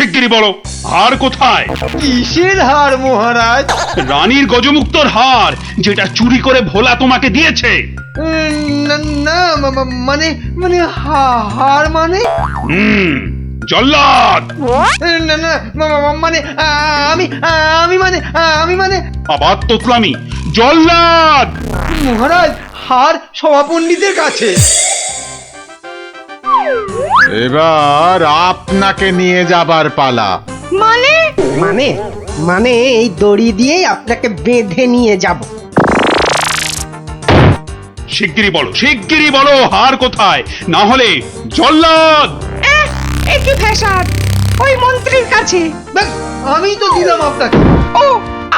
শিগগিরই বলো, হার কোথায়? কিসের হার মহারাজ? রানীর গজমুক্তর হার, যেটা চুরি করে ভোলা তোমাকে দিয়েছে। না না, মানে মানে হার মানে? হুম, জল্লাদ। না না, মানে আমি আমি মানে আবার তোতলামি। জল্লাদ। মহারাজ, হার সভাপণ্ডিতের কাছে। এবার আপনাকে নিয়ে যাবার পালা। মানে মানে মানে এই দড়ি দিয়েই আপনাকে বেঁধে নিয়ে যাব। শিগগিরই বলো হার কোথায়, না হলে জল্লাদ। একই ফ্যাশন, ওই মন্ত্রীর কাছে। ব্যাস, আমি তো দিলাম আপনাকে। ও,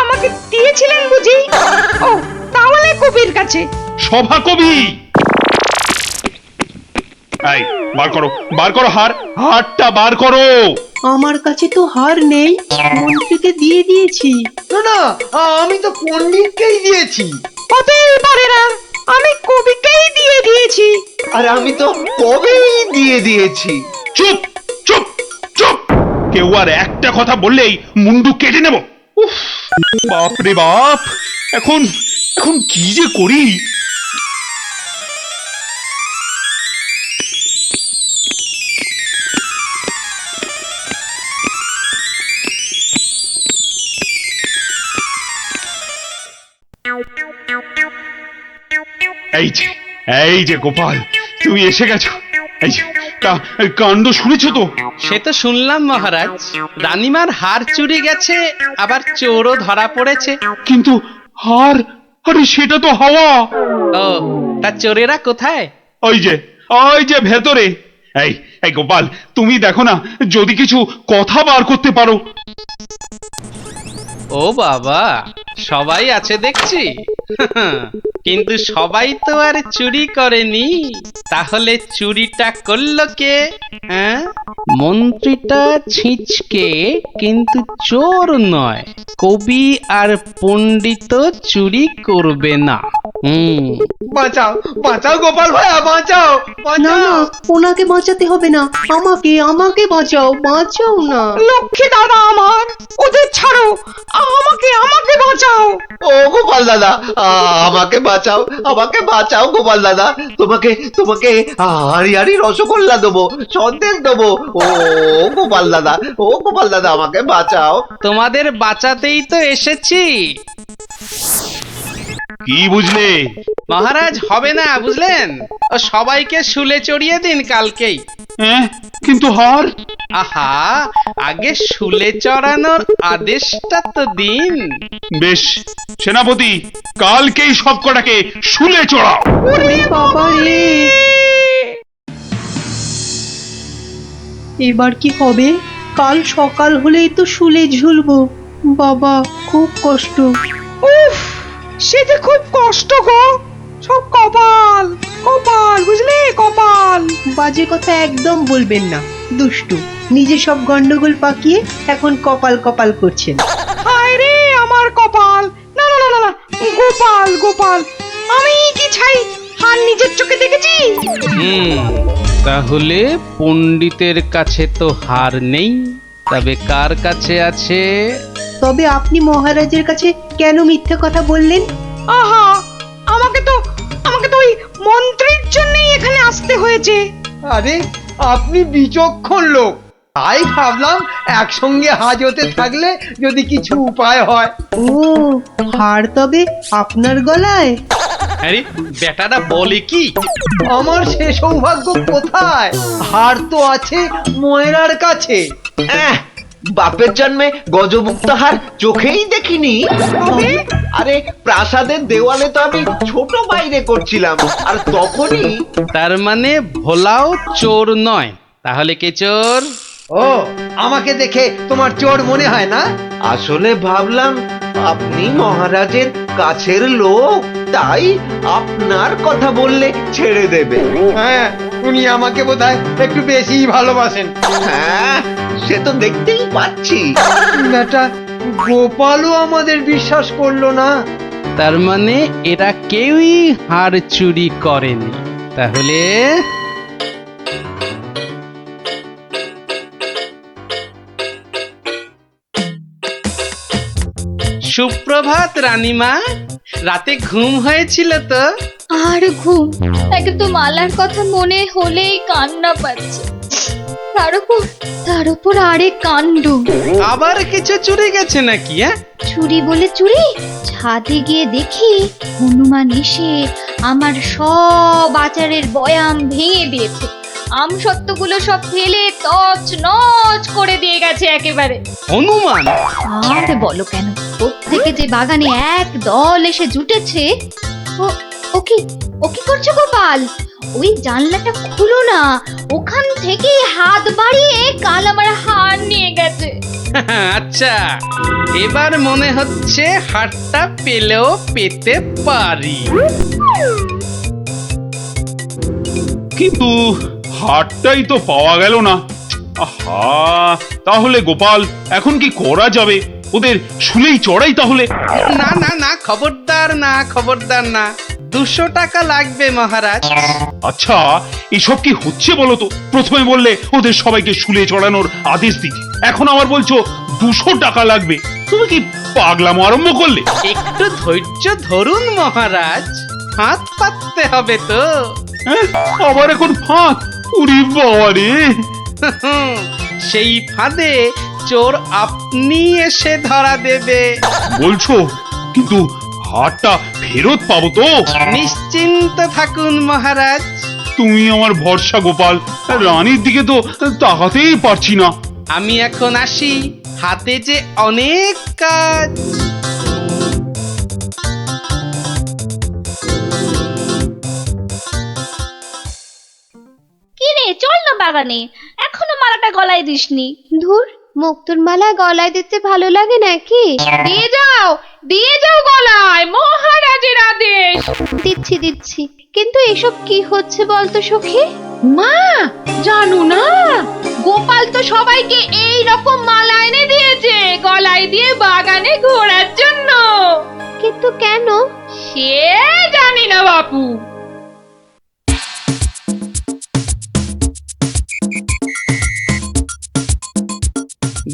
আমাকে দিয়েছিলেন বুঝি? ও, তাহলে কবির কাছে। সভা কবি। এই, বার করো হারটা বার করো। আমার কাছে তো হার নেই, মন্ত্রীকে দিয়ে দিয়েছি। না না, আমি তো পণ্ডিতকেই দিয়েছি। হতেই পারে না, আমি কবিকেই দিয়ে দিয়েছি। আর আমি তো কবেই দিয়ে দিয়েছি। চুপ চুপ চুপ, কেউ আর একটা কথা বললেই মুন্ডু কেটে নেব। উফ, বাপ রে বাপ, এখন এখন কি যে করি। এই যে গোপাল, তুমি এসে গেছো। এই যে, কাণ্ড শুনেছো তো? সে তো শুনলাম মহারাজ, রানীমার হার চুরি গেছে, আবার চোরও ধরা পড়েছে। কিন্তু হার, আরে সেটা তো হাওয়া। ও, তা চোরেরা কোথায়? ওই যে ভেতরে। এই গোপাল, তুমি দেখো না, যদি কিছু কথা বার করতে পারো। ও বাবা, সবাই আছে দেখছি। কিন্তু সবাই তো আর চুরি করেনি, তাহলে চুরিটা করলো কে? হ্যাঁ, মন্ত্রীটা ছিঁচকে, কিন্তু চোর নয়। কবি আর পণ্ডিত চুরি করবে না। বাঁচাও বাঁচাও গোপাল ভাইয়া, বাঁচাও না বাঁচাও। না, ওনাকে বাঁচাতে হবে না, আমাকে বাঁচাও না। লক্ষ্মী দাদা আমার, ওদের ছাড়ো, আমাকে বাঁচাও। ও গোপাল দাদা, আমাকে বাঁচাও গোপাল দাদা। তোমাকে হাড়ি হাড়ি রসগোল্লা দেবো, সন্দেশ দেবো। ও গোপাল দাদা, আমাকে বাঁচাও। তোমাদের বাঁচাতেই তো এসেছি। কি বুঝলে? মহারাজ, হবে না বুঝলেন, ও সবাইকে শুলে চড়িয়ে দিন কালকেই। হ্যাঁ, কিন্তু হার। আহা, আগে শুলে চড়ানোর আদেশটা তো দিন। বেশ, সেনাপতি, কালকেই সব কটাকে শুলে চড়াও। ওরে বাবা রে, এবার কি হবে? কাল সকাল হলেই তো শুলে ঝুলবো। বাবা, খুব কষ্ট। উফ, সে যে খুব কষ্ট গো। সব কপাল কপাল, বুঝলে, কপাল। বাজে কথা একদম বলবেন না, দুষ্টু। নিজে সব গন্ডগোল পাকিয়ে এখন কপাল কপাল করছেন। হায় রে আমার কপাল। না না না না না, গোপাল গোপাল, আমি কি ছাই হার নিজের চোখে দেখেছি? তাহলে পণ্ডিতের কাছে তো হার নেই, তবে কার কাছে আছে? তবে আপনি মহারাজের কাছে কেন মিথ্যে কথা বললেন? আহা, আমাকে তো ওই মন্ত্রীর জন্যই এখানে আসতে হয়েছে। আরে, আপনি বিচক্ষণ লোক, তাই ভাবলাম একসঙ্গে হাজতে থাকলে যদি কিছু উপায় হয়। ও, হার তবে আপনার গলায়? আরে বেটাটা বলে কি? আমার সে সৌভাগ্য কোথায়? হার তো আছে ময়রার কাছে। বাপের জন্মে গজমুক্ত হার চোখেই দেখিনি। আরে, প্রাসাদের দেওয়ালে তো আমি ছোট বাইরে করছিলাম, আর তখনই। তার মানে ভোলাও চোর নয়, তাহলে কে চোর? ও, আমাকে দেখে তোমার চোর মনে হয় না? আসলে ভাবলাম আপনি মহারাজের কাছের লোক, তাই আপনার কথা বললে ছেড়ে দেবে। হ্যাঁ, উনি আমাকে বোধহয় একটু বেশি ভালোবাসেন। হ্যাঁ, সে তো দেখতেই পাচ্ছি। বেটা গোপালও আমাদের বিশ্বাস করলো না। তার মানে এরা কেউই হার চুরি করেনি। তাহলে সুপ্রভাত রানীমা, রাতে ঘুম হয়েছিল তো? আর ঘুম, একদম মালার কথা মনে হলেই কান্না পাচ্ছে। তার উপর আরেক কাণ্ড। আবার কিছু চুরি গেছে নাকি? চুরি বলে চুরি, ছাদে গিয়ে দেখি হনুমান এসে আমার সব আচারের বয়াম ভেঙে দিয়েছে। আমসত্ত্বগুলো সব ফেলে তছ নছ করে দিয়ে গেছে একেবারে। হনুমান? আর বলো কেন, প্রত্যেকে যে বাগানে এক দল এসে জুটেছে। ও কি করছো গোপাল? ওই জানলাটা খুলো না, ওখান থেকে হাত বাড়িয়ে কাল আমার হার নিয়ে গেছে। আচ্ছা, এবার মনে হচ্ছে হারটা পেলেও পেতে পারি। কিন্তু হারটাই তো পাওয়া গেল না। আহা, তাহলে গোপাল এখন কি করা যাবে? ওদের শুলেই চড়াই তাহলে। না না না, খবরদার না, খবরদার না। 200 টাকা লাগবে মহারাজ। আচ্ছা, এসব কি হচ্ছে বলো তো? প্রথমে বললে ওদের সবাইকে শুলে চড়ানোর আদেশ দিতে, এখন আবার বলছো 200 টাকা লাগবে। তুমি কি পাগলামো আরম্ভ করলে? একটু ধৈর্য ধরুন মহারাজ, হাত পাততে হবে তো। হ্যাঁ, আবার এখন ফাঁক? উরি বাবা রে! সেই ফাঁদে চোর আপনি এসে ধরা দেবে। বলছো, কিন্তু হারটা ফেরত পাবো তো? নিশ্চিন্ত থাকুন মহারাজ। তুমি আমার ভরসা গোপাল, রানীর দিকে তো তাকাতেই পারছি না। আমি এখন আসি, হাতে যে অনেক কাজ। কি রে, চল না বাগানে, এখনো মালাটা গলায় দিসনি। ধুর, মুক্তোর মালা গলায় দিতে ভালো লাগে নাকি? দিয়ে যাও গলায়, মহারাজের আদেশ। দিচ্ছি, কিন্তু এসব কি হচ্ছে বলতো সখী? মা, জানো না, গোপাল তো সবাইকে এই রকম মালা এনে দিয়েছে গলায় দিয়ে বাগানে ঘোরার জন্য। কিন্তু কেন সে জানি না বাপু।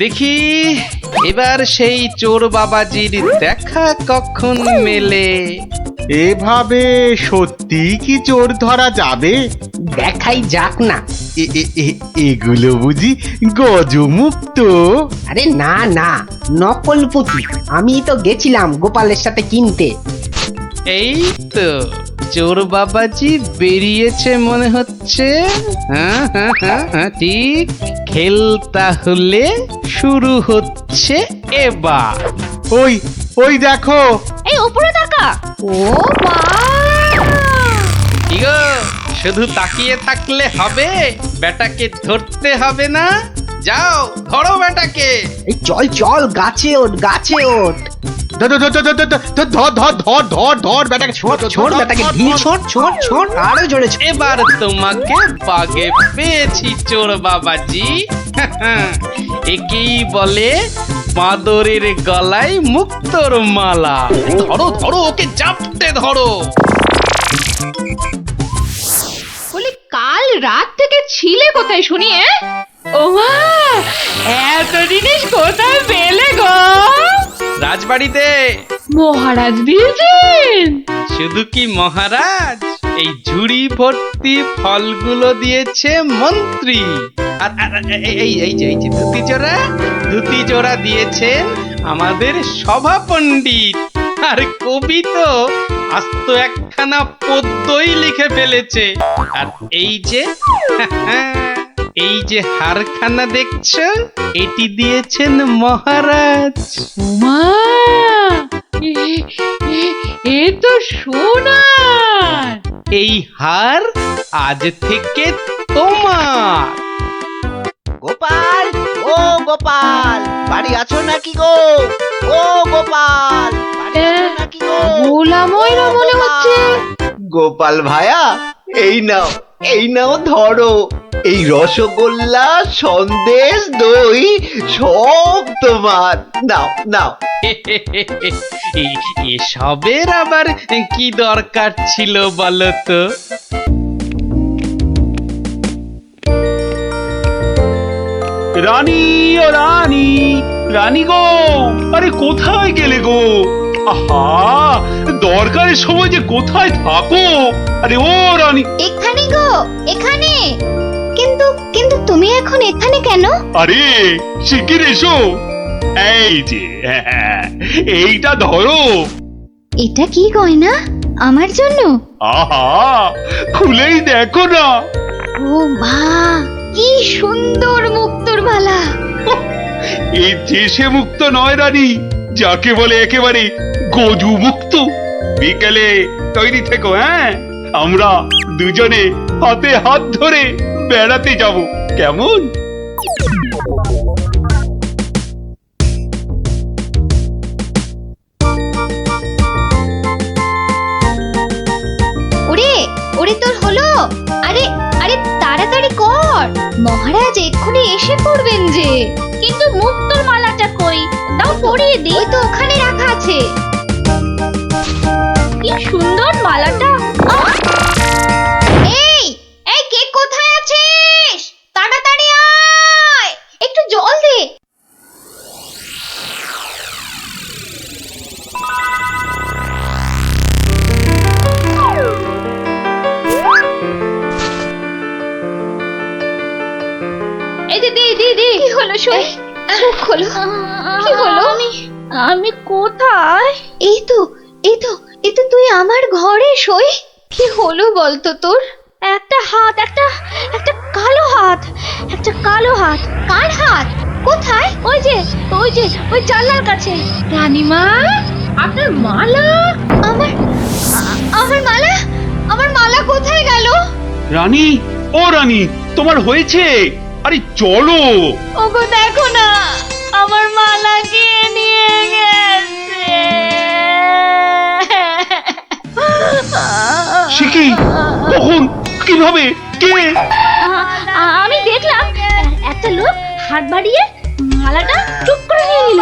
দেখি এবার সেই চোর বাবাজির দেখা কখন মেলে। এভাবে সত্যি কি চোর ধরা যাবে? দেখাই যাক না। এগুলো বুঝি গজমুক্ত? আরে না না, নকল পুঁতি। আমি তো গেছিলাম গোপালের সাথে কিনতে। এই তো চোর বাবাজি বেরিয়েছে মনে হচ্ছে। হ্যাঁ, ঠিক। খেল তাহলে শুরু হচ্ছে এবার। ওই দেখো। এই উপরে তাকা। ও মা! কি গো, শুধু তাকিয়ে থাকলে হবে? বেটাকে ধরতে হবে না? যাও, ধরো বেটাকে। এই চল গাছে ওঠ। ধর বেটাকে, ছোট বেটাকে ঢিল ছোট আরো জোরে ছোট। এবার তোমাকে বাগে পেয়েছি চোর বাবাজি। একেই বলে বাঁদরের গলায় মুক্তোর মালা। ধরো, ওকে জাপটে ধরো। বলি, কাল রাত থেকে ছিলে কোথায় শুনি? ও মা, এত জিনিস কোথায় পেলে গো? রাজবাড়িতে। মহারাজ দিয়েছেন? শুধু কি মহারাজ, এই ঝুড়ি ভর্তি ফলগুলো দিয়েছে মন্ত্রী। আর এই যে ধুতি জোড়া দিয়েছেন আমাদের সভা পণ্ডিত। আর কবি তো আস্ত একখানা পদ্যই লিখে ফেলেছে। আর এই যে হারখানা দেখছো, এটি দিয়েছেন মহারাজ। মা, এ তো সোনার। এই হার আজ থেকে তোমার। গোপাল, ও গোপাল, বাড়ি আছো নাকি গো? ও গোপাল, বাড়ি আছো নাকি গো? ভোলা ময়রা মনে হচ্ছে। গোপাল ভায়া, এই নাও ধরো। এই রসগোল্লা, সন্দেশ, দই সব তোমার। নাও। এসবের আবার কি দরকার ছিল বলো তো? রানী, ও রানী, রানী গো, আরে কোথায় গেলে গো? আহা, দরকারের সময় যে কোথায় থাকো? আরে ও রানী, এখানে গো, এখানে। কিন্তু কিন্তু তুমি এখন এখানে কেন? আরে শিগগির এসো। এই যে এইটা ধরো। এটা কি গয়না? আমার জন্য? আহা, খুলেই দেখো না। ও মা, কি সুন্দর মুক্তোর মালা। এই দেশে মুক্ত নয় রানী, যাকে বলে একেবারে গজু মুক্ত। বিকেলে তৈরি থেকো, হ্যাঁ? আমরা দুজনে হাতে হাত ধরে বেড়াতে যাব, কেমন? ওরে ওরে, তোর হলো? আরে আরে তাড়াতাড়ি কর, মহারাজ এক্ষুনি এসে পড়বেন যে। কিন্তু মুক্তোর মালাটা কই? দাও পরিয়ে দিই। ওই তো ওখানে রাখা আছে। কি সুন্দর মালাটা। আহ! এই এই, কে কোথায় আছিস? তাড়াতাড়ি আয়, একটু জল দে। এই যে দি দি দি, কি হলো? শুন, মুখ খোলো। কি হলো? আমি কোথায়? এই তো এই তো এই তো, তুই আমার ঘরে সই। কি হলো বলতো তোর? একটা হাত, একটা একটা কালো হাত, একটা কালো হাত। কার হাত? কোথায়? ওই যে ওই যে ওই জানলার কাছে। রানীমা, আপনার মালা। আমার মালা, আমার মালা কোথায় গেল? রানী, ও রানী, তোমার হয়েছে? আরে চলো। ওগো দেখো না, আমার মালা কে নিয়ে গেছে। সে কি? কখন? কিভাবে? কে? আমি দেখলাম একটা লোক হাত বাড়িয়ে মালাটা চুপ করে নিয়ে নিল।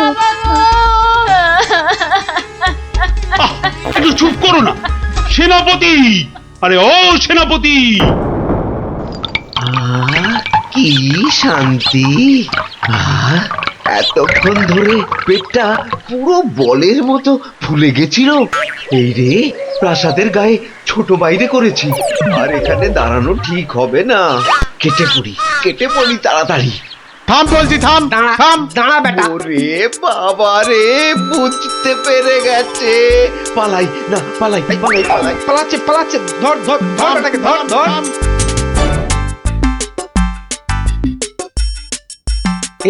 আহ, একটু চুপ করো না সেনাপতি। আরে ও সেনাপতি, কি শান্তি! এতক্ষণ ধরে পেটটা পুরো বলের মতো ফুলে গেছিল। এই রে, প্রাসাদের গায়ে ছোট বাইরে করেছি, আর এখানে দাঁড়ানো ঠিক হবে না। কেটে পড়ি তাড়াতাড়ি। থাম বলছি, থাম দাঁড়া থাম। দাঁড়া বেটা। ওরে বাবা রে, বুঝতে পেরে গেছে। পালাই না, পালাই। পালাচ্ছে পালাচ্ছে, ধর ধর ধর বেটাকে, ধর ধর।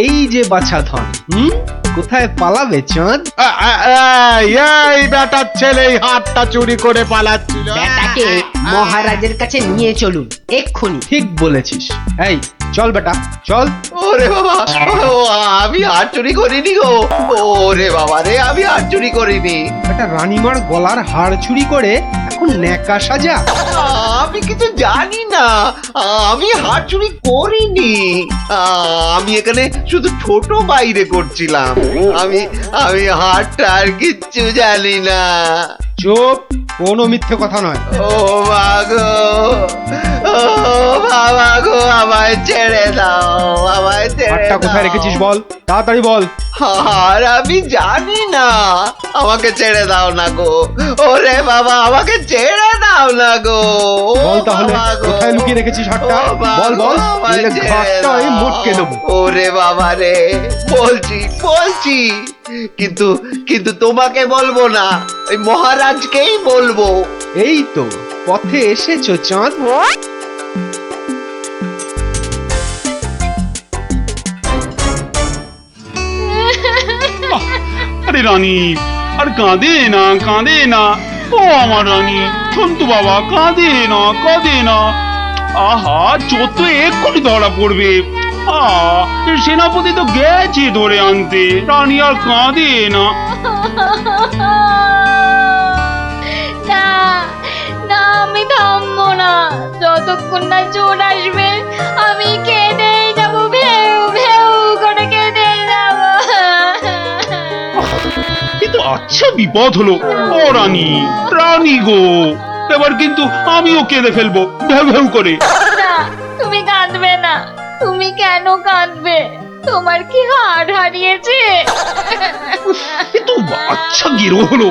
এই যে বাছা ধন, কোথায় পালাবে চাঁদ? এই বেটার ছেলে এই হাতটা চুরি করে পালাচ্ছিল। বেটাকে মহারাজের কাছে নিয়ে চলুন এক্ষুনি। ঠিক বলেছিস। এই চল বেটা, চল। ওরে বাবা, ও আমি হাত চুরি করিনি গো। ওরে বাবা রে, আমি হাত চুরি করিনি। একটা রানীমার গলার হাড় চুরি করে এখন ন্যাকা সাজা। আমি কিছু জানি না, আমি হাত চুরি করিনি। আমি এখানে শুধু ছোট বাইরে করছিলাম। আমি আমি হাতটা আর কিচ্ছু জানি না। চুপ, কোনো মিথ্যে কথা নয়। ও মা গো, ও বাবা গো, আমায় ছেড়ে দাও, আমায় ছেড়ে হাড়টা কোথায় দাও। রেখেছিস বল, তাড়াতাড়ি বল। আর আমি জানি না, আমাকে ছেড়ে দাও না গো। ওরে বাবা, আমাকে ছেড়ে দাও না গো। ও বল তাহলে, বাবা গো। কোথায় লুকিয়ে রেখেছিস হাড়টা? ও বাবা বল বল, গো, আমায় নইলে ছেড়ে ঘাটটা আমি দাও। মোটকে দেবো। ওরে বাবা রে, বলছি কিন্তু কিন্তু তোমাকে বলবো না, ওই মহারাজকেই বলবো। এই তো পথে এসেছো চাঁদ। আরে রানী, আর কাঁদে না, কাঁদে না। ও আমার রানী, সন্তু বাবা, কাঁদে না, কাঁদে না। আহা, চোর তো এক্ষুনি ধরা পড়বে। সেনাপতি তো গেছে ধরে আনতে। রানী আর কাঁদে না। না না, আমি থামবো না যতক্ষণ না চোর আসবে। আমি কেঁদেই যাবো, ভেউ ভেউ করে কেঁদেই যাবো। কিন্তু আচ্ছা বিপদ হলো। ও রানী, রানী গো, এবার কিন্তু আমিও কেঁদে ফেলবো ভেউ ভেউ করে। না, তুমি কাঁদবে না। তুমি কেন কাঁদবে? তোমার কি হাড় হারিয়েছে? এ তো আচ্ছা গেরো হলো।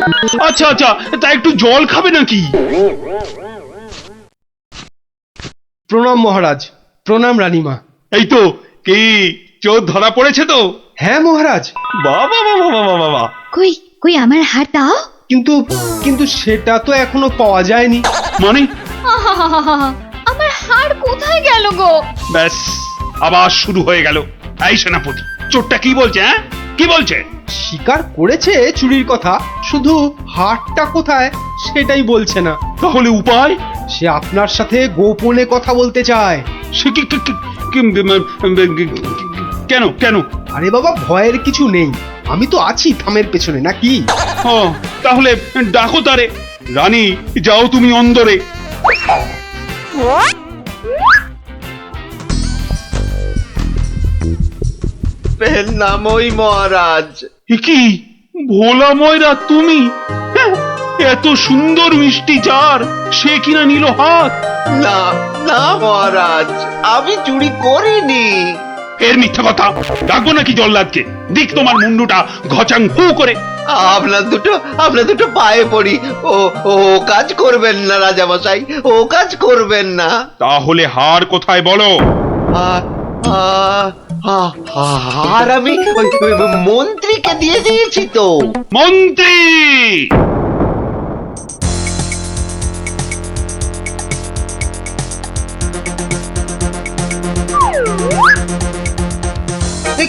আচ্ছা আচ্ছা, তা একটু জল খাবে নাকি? প্রণাম মহারাজ, প্রণাম রানীমা। এই তো, কি চোর ধরা পড়েছে তো? হ্যাঁ মহারাজ, বাবা বাবা বাবা বাবা, কই কই আমার হাড় দাও। কিন্তু কিন্তু সেটা তো এখনো পাওয়া যায়নি। মানে? আহাহাহাহা, আমার হাড় কোথায় গেল গো? ব্যাস, আবার শুরু হয়ে গেল। এই সেনাপতি, চোরটা কি বলছে? হ্যাঁ, কি বলছে? স্বীকার করেছে চুরির কথা, শুধু হাটটা কোথায় সেটাই বলছে না। তাহলে উপায়? সে আপনার সাথে গোপনে কথা বলতে চায়। সে কেন কেন? আরে বাবা, ভয়ের কিছু নেই, আমি তো আছি থামের পেছনে, নাকি? ও, তাহলে ডাকো তারে। রানী, যাও তুমি অন্দরে। পেন নামই মহারাজ। এ কি ভোলা ময়রা তুমি? হ্যাঁ, এত সুন্দর মিষ্টি চার, সে কিনা নিল হাত। না না মহারাজ, আমি চুরি করিনি। এর মিথ্যা কথা। ডাকবো নাকি জল্লাদকে? দিক তোমার মুন্ডুটা ঘচাং ফু করে। আপনার দুটো পায়ে পড়ি। ও ও কাজ করবেন না রাজামশাই, ও কাজ করবেন না। তাহলে হার কোথায় বলো? আর আমি ওই মন্ত্রীকে দিয়ে দিয়েছি তো। মন্ত্রী!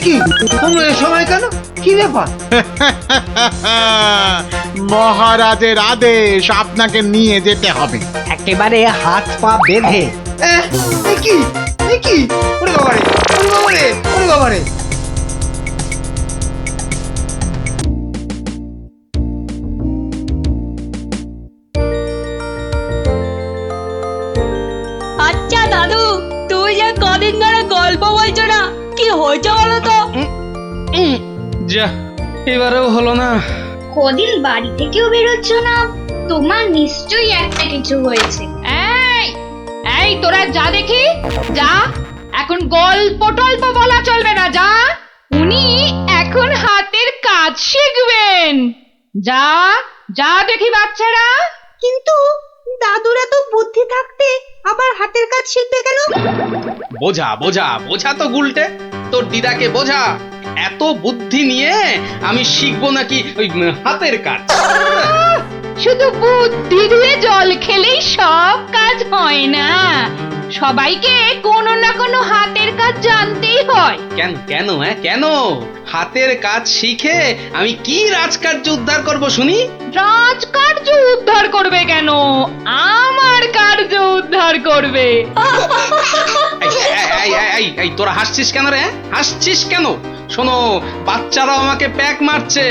কি তোমরা এ সময় কেন? কি ব্যাপার? মহারাজের আদেশ, আপনাকে নিয়ে যেতে হবে। একেবারে হাত পা বেঁধে। কি কি? ওরে বাবারে, ওরে বাবারে, ওরে বাবারে! আচ্ছা দাদু, তুই যে কদিন ধরে গল্প বলছো না, কি হয়েছে বলো তো? যা, এবারেও হলো না। কদিন বাড়ি থেকেও বেরোচ্ছ না, তোমার নিশ্চয়ই একটা কিছু হয়েছে। এই এই তোরা যা দেখি, যা। এখন গল্প টল্প বলা চলবে না, যা। উনি এখন হাতের কাজ শিখবেন। যা যা দেখি বাচ্চারা। কিন্তু দাদুরা তো বুদ্ধি থাকতে আবার হাতের কাজ শিখবে কেন? বোঝা বোঝা বোঝা তো গুলটে, তোর দিদাকে বোঝা। এত বুদ্ধি নিয়ে আমি শিখবো নাকি ওই হাতের কাজ? শুধু বুদ্ধি দিয়ে জল খেলেই সব কাজ হয় না, সবাইকে কোনো না কোনো হাতের কাজ জানতেই হয়। কেন কেন কেন? হাতের কাজ শিখে আমি কি রাজকার্য উদ্ধার করব শুনি? রাজকার্য উদ্ধার করবে কেন, আমার কার্য উদ্ধার করবে। এই তোরা হাসছিস কেন রে? হাসছিস কেন? শোনো, বাচ্চারাও আমাকে প্যাক মারছে,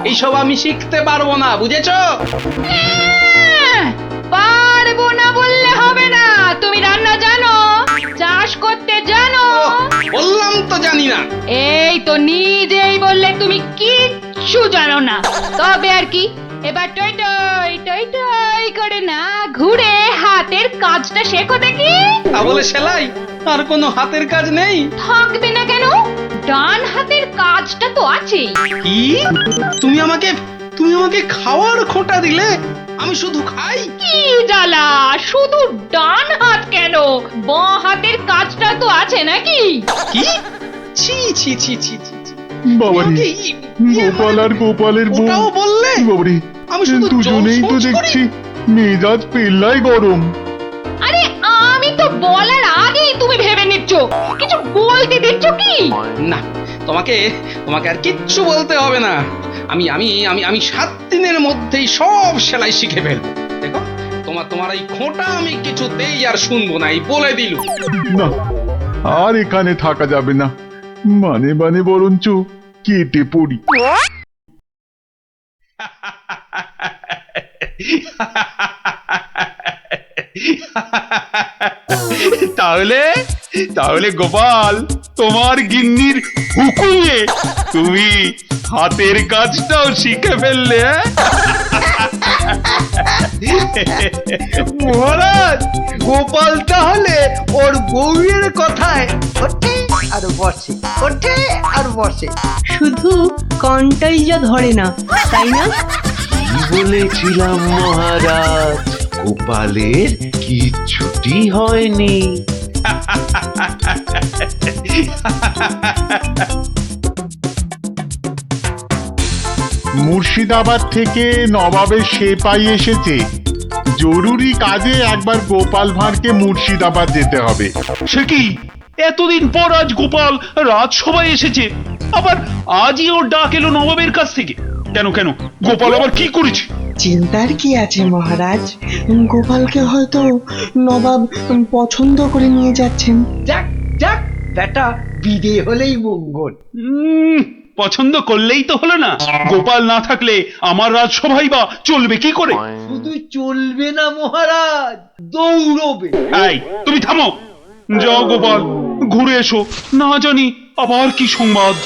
এইসব আমি শিখতে পারবো না, বুঝেছো? পারবো না বললে হবে না। তুমি রান্না জানো, চাষ করতে জানো? বললাম তো জানি না। এই তো নিজেই বললে তুমি কিচ্ছু জানো না। তবে আর কি, এবার টই টই টই টই করে না ঘুরে হাতের কাজটা শেখো দেখি। তা বলে সেলাই? আর কোনো হাতের কাজ নেই? থাকবে না কেন, ডান হাতের কাজটা তো আছেই। কি? তুমি আমাকে খাওয়ার খোঁটা দিলে? আমি শুধু খাই? কি জ্বালা, শুধু ডান হাত কেন, বাঁ হাতের কাজটা তো আছে নাকি? কি? ছি ছি ছি ছি ছি ছি। বাবারে, আমাকে গোপাল আর গোপালের বউ, ওটাও বললে? বাবারে, আমি শুধু দুজনেই তো জলসোচ করি। দেখছি মেজাজ পেল্লাই গরম। আরে আমি তো বলার আগেই তুমি ভেবে নিচ্ছ, কিছু বলতে দিচ্ছ কি? না, তোমাকে আর কিচ্ছু বলতে হবে না। আমি আমি আমি আমি 7 দিনের মধ্যেই সব সেলাই শিখে ফেলবো। দেখো, তোমার এই খোঁটা আমি কিছুতেই আর শুনবো না, এই বলে দিলু। না, আর এখানে থাকা যাবে না, মানে বরঞ্চ কেটে পড়ি। তাহলে গোপাল, তোমার গিন্নির হুকুমে তুমি হাতের কাজটাও শিখে ফেললে। মহারাজ, গোপাল তাহলে ওর বউয়ের কথায় আর বসে, ওঠে আর বসে। শুধু কনটাই যা ধরে না, তাই না? কি বলেছিলাম মহারাজ, গোপালের কিচ্ছুটি হয়নি। মুর্শিদাবাদ থেকে নবাবের সেপাই এসেছে, জরুরি কাজে একবার গোপাল ভাঁড়কে মুর্শিদাবাদ যেতে হবে। সে কি, এতদিন পর আজ গোপাল রাজসভায় এসেছে, আবার আজই ওর ডাক এলো নবাবের কাছ থেকে? কেন কেন, গোপাল আবার কি করেছে? চিন্তার কি আছে মহারাজ, গোপালকে হয়তো নবাব পছন্দ করে নিয়ে যাচ্ছেন। যাক যাক, বেটা বিদে হলেই মঙ্গল। পছন্দ করলেই তো হলো না? গোপাল না থাকলে আমার রাজসভাই বা চলবে কি করে? শুধু চলবে না মহারাজ, দৌড়বে। এই, তুমি থামো। যাও গোপাল, ঘুরে এসো, না জানি আবার কি সংবাদ।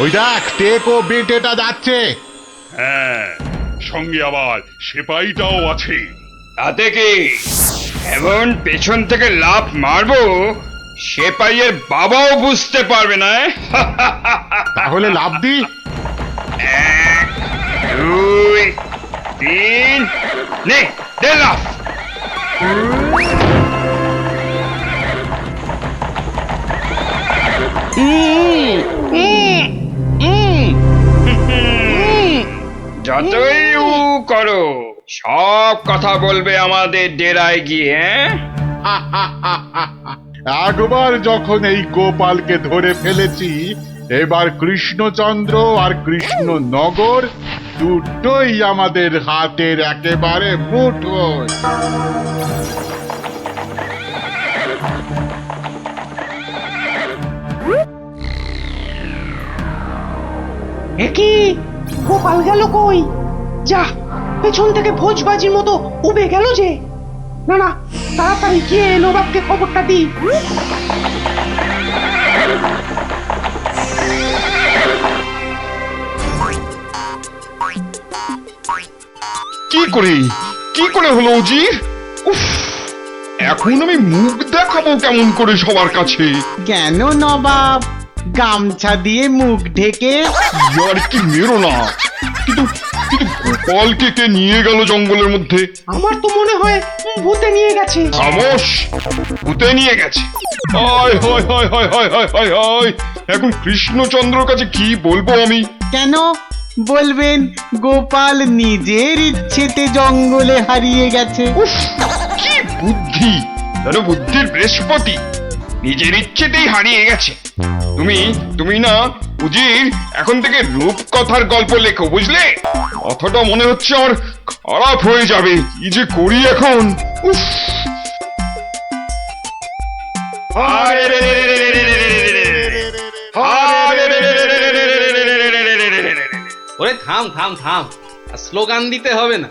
ওই দেখ টেকো বেটেটা যাচ্ছে। হ্যাঁ, সঙ্গে আবার সেপাইটাও আছে। তাতে কি এমন পেছন থেকে লাফ মারবো সেপাইয়ের বাবাও বুঝতে পারবে না। তাহলে লাভ দি। 1 2 3 নে দে লাফ। যতই উ করো, সব কথা বলবে আমাদের ডেরায় গিয়ে। একবার যখন এই গোপালকে ধরে ফেলেছি, এবার কৃষ্ণচন্দ্র আর কৃষ্ণনগর দুটোই আমাদের হাতের একেবারে মুঠোয়। একই গোপাল গেল কই? যা, পেছন থেকে ভোজবাজির মতো উবে গেল যে। না না, তাড়াতাড়ি গিয়ে নবাবকে খবরটা দি। কি করে হলো উজির? উফ, এখন আমি মুখ দেখাবো কেমন করে সবার কাছে? কেন নবাব, গামছা দিয়ে মুখ ঢেকে? আর কি মেরো না। কিন্তু কিন্তু গোপালকে কে নিয়ে গেল জঙ্গলের মধ্যে? আমার তো মনে হয় ভূতে নিয়ে গেছে। খামোশ, ভূতে নিয়ে গেছে। হায় হায় হায় হায় হায় হায় হায় হায়, এখন কৃষ্ণচন্দ্রর কাছে কি বলবো আমি? কেন বলবেন গোপাল নিজের ইচ্ছেতে জঙ্গলে হারিয়ে গেছে? উফ, কি বুদ্ধি! যেন বুদ্ধির বৃহস্পতি, নিজের ইচ্ছেতেই হারিয়ে গেছে। তুমি না উজির, এখন থেকে রূপকথার গল্প লেখো, বুঝলে? কথাটা মনে হচ্ছে আমার খারাপ হয়ে যাবে। কি যে করি এখন! উফ! ওরে থাম থাম থাম, আর স্লোগান দিতে হবে না।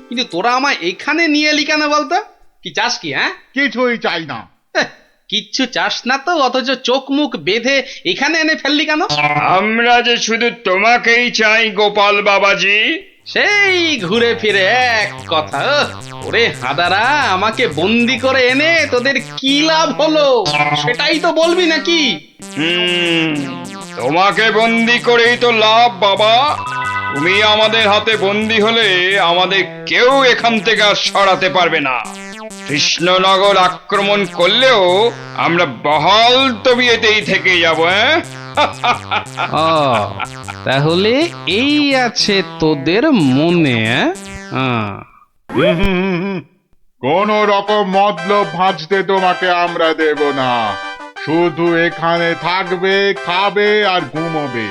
কিন্তু তোরা আমায় এখানে নিয়ে এলি কেন বলতো? কি চাস কি? হ্যাঁ, কিছুই চাই না। কিচ্ছু চাস না তো, অথচ চোখ মুখ বেঁধে এখানে এনে ফেললি কেন? আমরা যে শুধু তোমাকেই চাই গোপাল বাবাজি। সেই ঘুরে ফিরে এক কথা। ওরে হাদারা, আমাকে বন্দি করে এনে তোদের কি লাভ হলো সেটাই তো বলবি নাকি? তোমাকে বন্দি করেই তো লাভ বাবা। তুমি আমাদের হাতে বন্দি হলে আমাদের কেউ এখান থেকে আর সরাতে পারবে না। কৃষ্ণনগর আক্রমণ করলেও আমরা বহাল তবিয়েতেই থেকে যাব। তাহলে এই আছে তোদের মনে? কোন রকম মতলব ভাঁজতে তোমাকে আমরা দেব না। শুধু এখানে থাকবে, খাবে আর ঘুমোবে,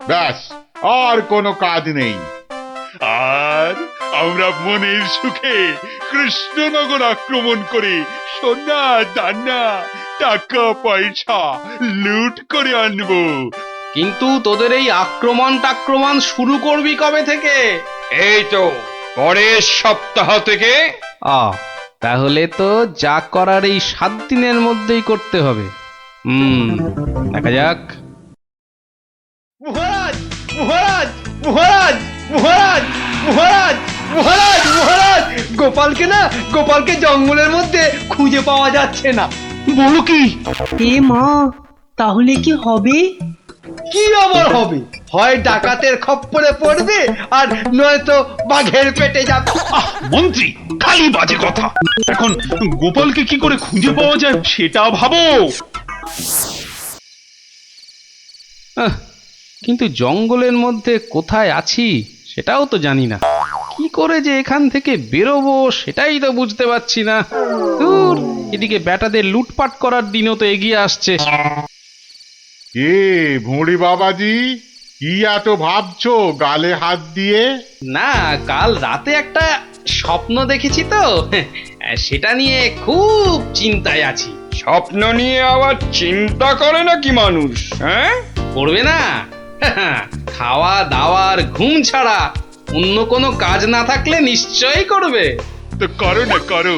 ব্যাস, আর কোনো কাজ নেই। আর আমরা মনের সুখে কৃষ্ণনগর আক্রমণ করে সোনা দানা টাকা পয়সা লুট করে আনবো। কিন্তু তোদের এই আক্রমণ শুরু করবি কবে থেকে? এই তো পরের সপ্তাহ থেকে। তাহলে তো যা করার এই 7 দিনের মধ্যেই করতে হবে। দেখা যাক। মহারাজ মহারাজ মহারাজ মহারাজ মহারাজ মহারাজ মহারাজ গোপালকে জঙ্গলের মধ্যে খুঁজে পাওয়া যাচ্ছে না। বলো কি? এ মা, তাহলে কি হবে? কি আবার হবে? হয় ডাকাতের খপ্পরে পড়বে আর নয়তো বাঘের পেটে যাবে। মন্ত্রী খালি বাজে কথা। এখন গোপালকে কি করে খুঁজে পাওয়া যায় সেটা ভাবো। কিন্তু জঙ্গলের মধ্যে কোথায় আছি সেটাও তো জানি না। কি করে যে এখান থেকে বেরোবো সেটাই তো বুঝতে পারছি না। দূর, এদিকে ব্যাটাদের লুটপাট করার দিনও তো এগিয়ে আসছে। কে ভুঁড়ি বাবাজি, কি এত ভাবছো গালে হাত দিয়ে? না, কাল রাতে একটা স্বপ্ন দেখেছি তো, সেটা নিয়ে খুব চিন্তায় আছি। স্বপ্ন নিয়ে আবার চিন্তা করে নাকি মানুষ? হ্যাঁ, করবে না? খাওয়া দাওয়ার ঘুম ছাড়া অন্য কোনো কাজ না থাকলে নিশ্চয়ই করবে। তো করো না, করো।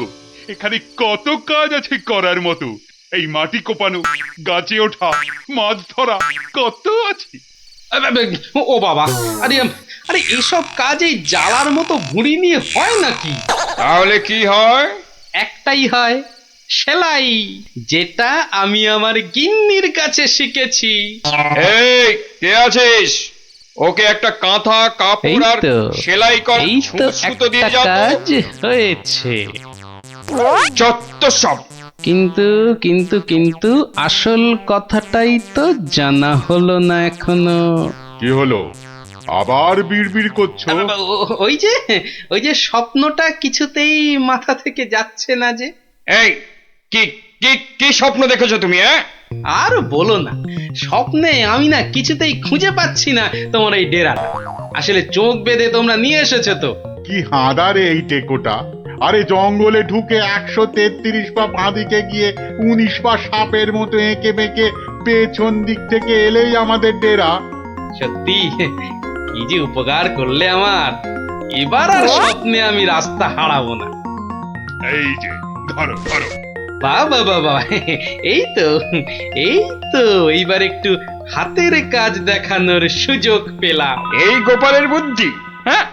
এখানে কত কাজ আছে করার মতো। এই মাটি কোপানো, গাছে ওঠা, মাছ ধরা, কত আছে। ও বাবা, আরে আরে এসব কাজ এই জ্বালার মতো ভুঁড়ি নিয়ে হয় নাকি? তাহলে কি হয়? একটাই হয়, সেলাই, যেটা আমি আমার গিন্নির কাছে শিখেছি। এই কে আছিস? ওকে একটা কাঁথা কাপড় আর সেলাই কর, সুতো দিয়ে যাও। কাজ হয়েছে। যত সব। কিন্তু কিন্তু কিন্তু আসল কথাটাই তো জানা হলো না এখনো। কি হলো? আবার বিড়বিড় করছো? ওই যে স্বপ্নটা কিছুতেই মাথা থেকে যাচ্ছে না যে। এই কি কি কি স্বপ্ন দেখেছো তুমি? আর বলো না, স্বপ্নে আমি না কিছুতেই খুঁজে পাচ্ছি না তোমার এই ডেরাটা। আসলে চোখ বেঁধে তোমরা নিয়ে এসেছো তো। কি হাঁদারে এই টেকোটা! আরে জঙ্গলে ঢুকে 133 পা বাঁদিকে গিয়ে 19 পা সাপের মতো এঁকে বেঁকে পেছন দিক থেকে এলেই আমাদের ডেরা। সত্যি কি যে উপকার করলে আমার। এবার আর স্বপ্নে আমি রাস্তা হারাবো না। এই যে ধরো ধরো। বাবা বাবা, এই তো এইবার একটু হাতের কাজ দেখানোর সুযোগ পেলাম। এই গোপালের বুদ্ধি, হ্যাঁ,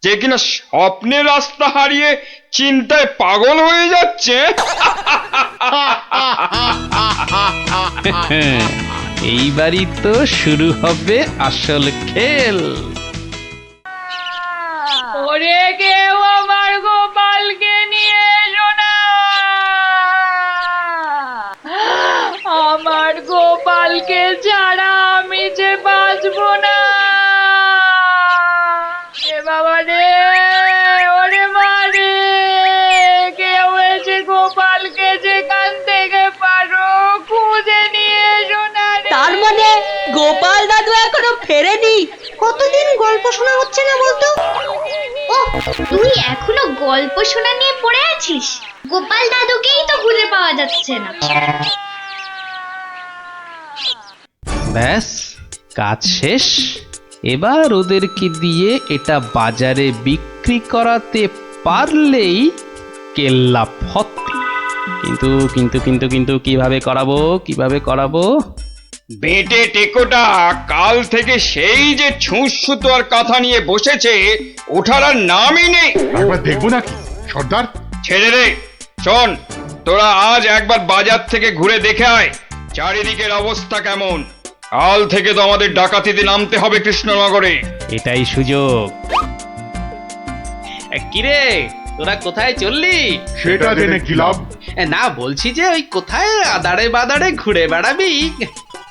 যে কিনা স্বপ্নে রাস্তা হারিয়ে চিন্তায় পাগল হয়ে যাচ্ছে। এইবারই তো শুরু হবে আসল খেল। ওরে কেউ আমার গোপালকে নিয়ে এসো না, আমার গোপালকে ছাড়া আমি যে বাঁচবো না। এ বাবা রে, ওরে মা রে, কেউ এসে গোপালকে যেখান থেকে পারো খুঁজে নিয়ে এসো না রে। তার মানে গোপাল দাদু এখনো ফেরেনি? কতদিন গল্প শোনা হচ্ছে না বলতো? ও, তুই এখনো গল্প শোনা নিয়ে পড়ে আছিস? গোপাল দাদুকেই তো খুঁজে পাওয়া যাচ্ছে না। ব্যাস, কাজ শেষ। এবার ওদেরকে দিয়ে এটা বাজারে বিক্রি করাতে পারলেই কেল্লা ফতে। কিন্তু কিন্তু কিন্তু কিন্তু কিভাবে করাবো? বেটে টেকোটা কাল থেকে সেই যে ছুঁচ সুতো আর কাঁথা নিয়ে বসেছে, ওঠার আর নামই নেই। একবার দেখবো নাকি সর্দার? ছেড়ে রে। শোন, তোরা আজ একবার বাজার থেকে ঘুরে দেখে আয় চারিদিকের অবস্থা কেমন। কাল থেকে তো আমাদের ডাকাতিতে নামতে হবে কৃষ্ণনগরে। এটাই সুযোগ। কিরে, তোরা কোথায় চললি? সেটা জেনে কি লাভ? না, বলছি যে ওই কোথায় আদারে বাদারে ঘুরে বেড়াবি।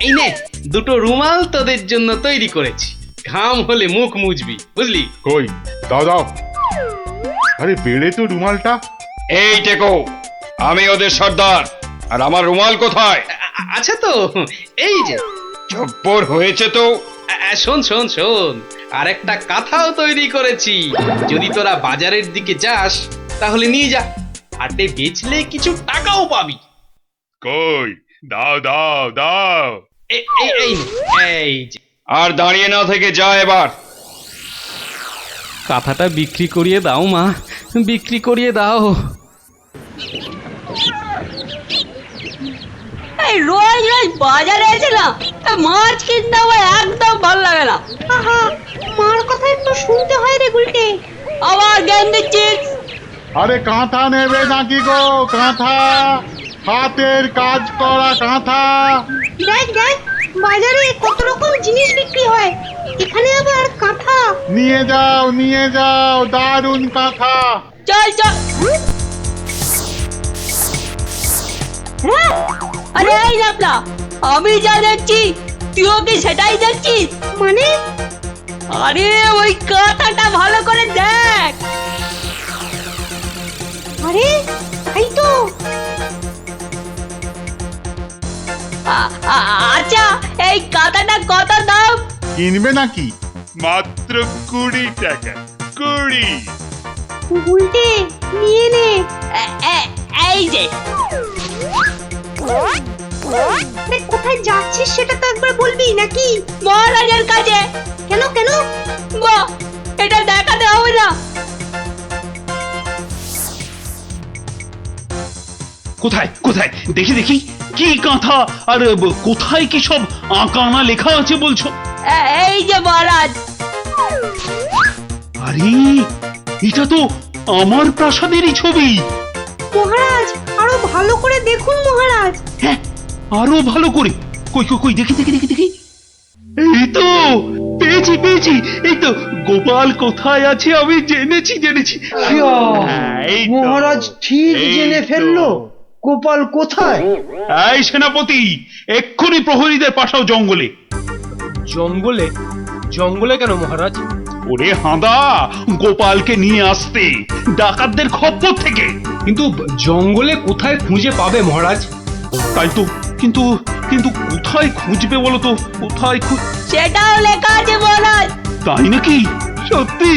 এই নে, দুটো রুমাল তোদের জন্য তৈরি করেছি। ঘাম হলে মুখ মুছবি, বুঝলি? কই দাও দাও। আরে বেড়ে তো রুমালটা। এই টেকো, আমি ওদের সর্দার, আর আমার রুমাল কোথায়? আচ্ছা তো, এই যে। জব্বর হয়েছে তো। শোন শোন শোন, আর একটা কাঁথাও তৈরি করেছি। যদি তোরা বাজারের দিকে যাস তাহলে নিয়ে যা, হাটে বেচলে কিছু টাকাও পাবি। কই দাও দাও দাও। এই যে। আর দাঁড়িয়ে না থেকে যা এবার। কাঁথাটা বিক্রি করিয়ে দাও মা, বিক্রি করিয়ে দাও। এই রোজ রোজ বাজারে এসে না মাছ কিনতে আমার একদম ভালো লাগে না। মার কথা একটু শুনতে হয় রে গুলটে। আবার জ্ঞান দিচ্ছিস? আরে কাঁথা নেবে নাকি গো? কাঁথা, হাতের কাজ করা কাঁথা। দেখ দেখ, বাজারে কত রকম জিনিস বিক্রি হয়, এখানে আবার কাঁথা। নিয়ে যাও, দারুণ কাঁথা। চল চল। আরে এই লাপলা, আমি যা দেখছি তুইও কি সেটাই দেখছিস? মানে? আরে ওই কাঁথাটা ভালো করে দেখ। আরে এই তো। আচ্ছা, এই কাঁথাটা কত দাম? কিনবে নাকি? মাত্র 20 টাকা, 20। উল্টে নিয়ে নে। এই যে। কোথায় যাচ্ছিস সেটা তো একবার বলবি নাকি? মহারাজের কাছে। কেন কেন? বাহ, এটা দেখাতে হবে না। কোথায় কোথায় দেখি দেখি, কি কাঁথা আর কোথায় কি সব আঁকানা লেখা আছে বলছো? এই যে মহারাজ। আরে এটা তো আমার প্রাসাদেরই ছবি। মহারাজ আরো ভালো করে দেখুন মহারাজ। হ্যাঁ, আরো ভালো করে। কই কই কই, দেখি দেখি দেখি দেখি। এই তো পেয়েছি। এই তো গোপাল কোথায় আছে আমি জেনেছি। হ্যাঁ, এই তো, মহারাজ ঠিক এই জেনে তো। ফেললো গোপাল কোথায়। এই সেনাপতি, এক্ষুনি প্রহরীদের পাঠাও জঙ্গলে। জঙ্গলে? জঙ্গলে কেন মহারাজ? ওরে হাঁদা, গোপালকে নিয়ে আসতে ডাকাতদের খপ্পর থেকে। কিন্তু জঙ্গলে কোথায় খুঁজে পাবে মহারাজ? তাই তো, কিন্তু কিন্তু কোথায় খুঁজবে বলো তো? কোথায় সেটাও লেখা আছে মহারাজ। তাই নাকি? সত্যি?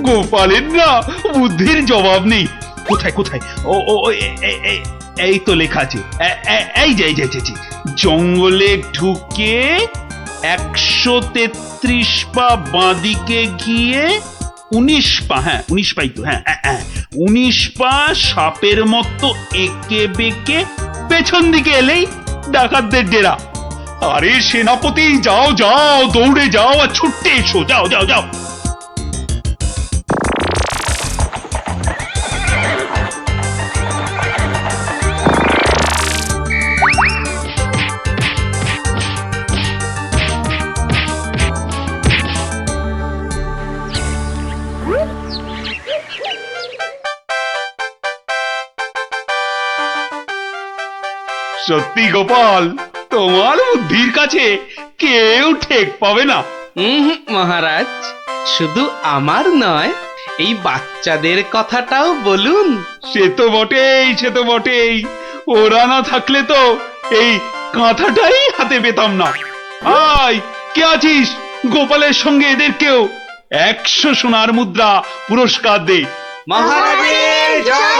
গোপালের না বুদ্ধির জবাব নেই। কোথায় কোথায়? ও ও এই তো লেখা আছে। এই যে জঙ্গলে ঢুকে 133 পা বাঁদিকে গিয়ে 19 পা, হ্যাঁ 19 পাই তো, হ্যাঁ 19 পা সাপের মতো এঁকে বেঁকে পেছন দিকে এলেই ডাকাতদের ডেরা। আরে সেনাপতি, যাও দৌড়ে যাও আর ছুটতে এসো, যাও। সত্যি গোপাল, তোমার বুদ্ধির কাছে কেউ ঠেক পাবে না। মহারাজ, শুধু আমার নয়, এই বাচ্চাদের কথাটাও বলুন। সে তো বটেই। ওরা না থাকলে তো এই কাঁথাটাই হাতে পেতাম না। আয়, কে আছিস? গোপালের সঙ্গে এদেরকেও 100 সোনার মুদ্রা পুরস্কার দে। মহারাজের জয়।